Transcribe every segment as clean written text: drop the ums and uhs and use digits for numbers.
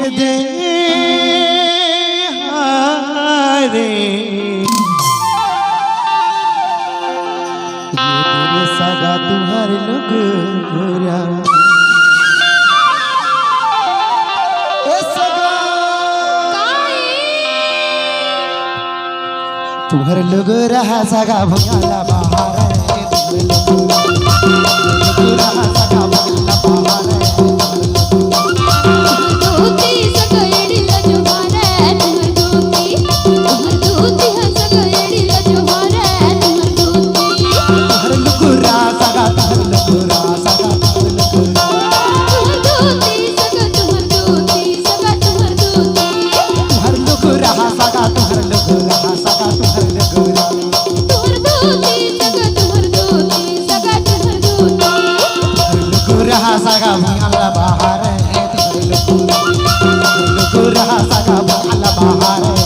दे हारे ये सगा तुम्हारे लगोरा तुम्हारे लगोरा सगा भंगाला बहार लगोरा सगा भंगाला बहार सगा भंगाला बहार लगोरा सगा भंगाला बहार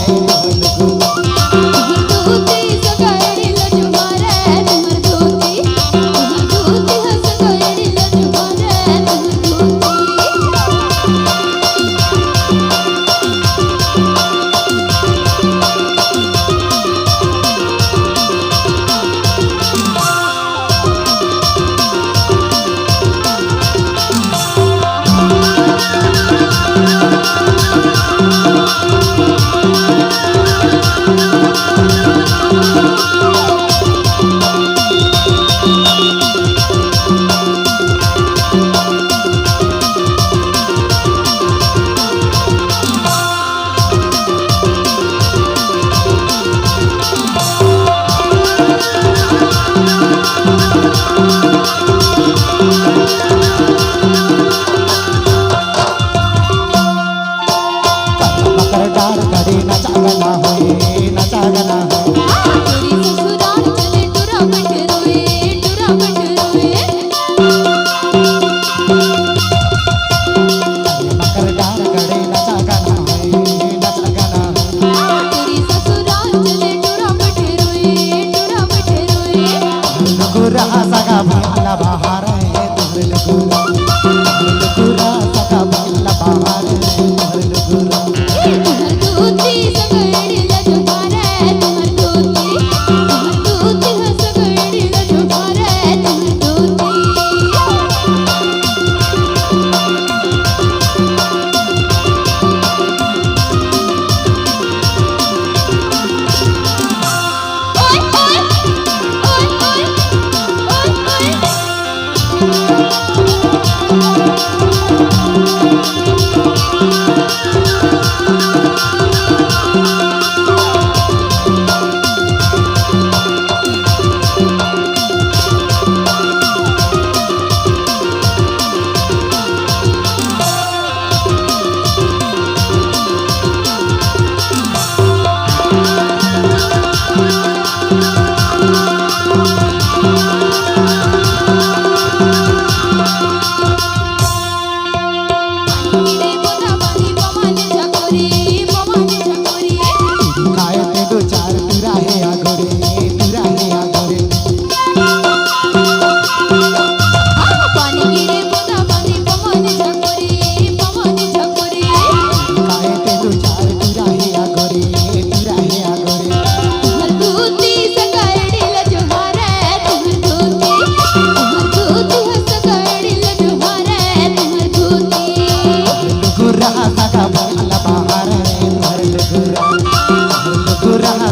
सगा भंगाला बहार लगोरा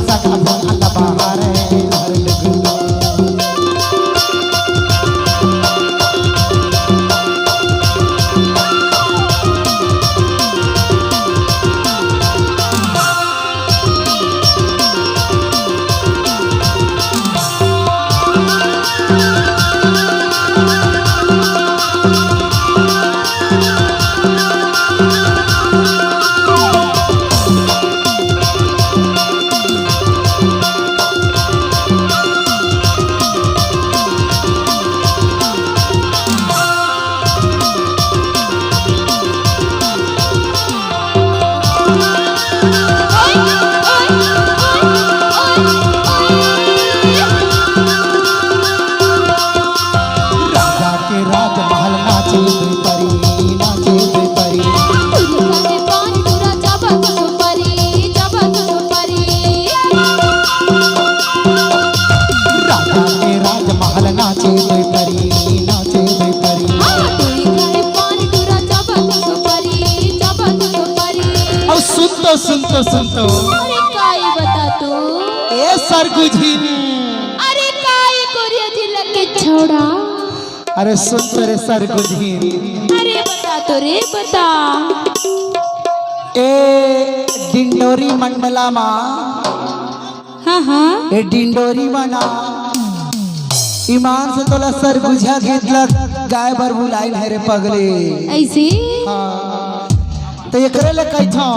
सगा भंगाला बहार सुन तो अरे काई बता तू ए सरगुजीन अरे काई कोरिया जिला के छोड़ा अरे सुन तो रे सरगुजीन अरे बता तो रे बता ए डिंडोरी मंडला मा हाँ हाँ ए डिंडोरी मना ईमान से तोला सरगुजा घेतला गाय बर बुलाई है रे पगले ऐसे हाँ तो एकरे ले कही था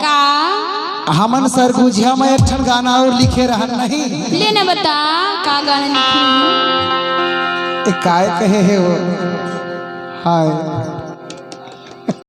का हमन सरगुजिया में एक ठन गाना और लिखे रहन नहीं लेना बता का गाना लिखे ए काय कहे है वो हाय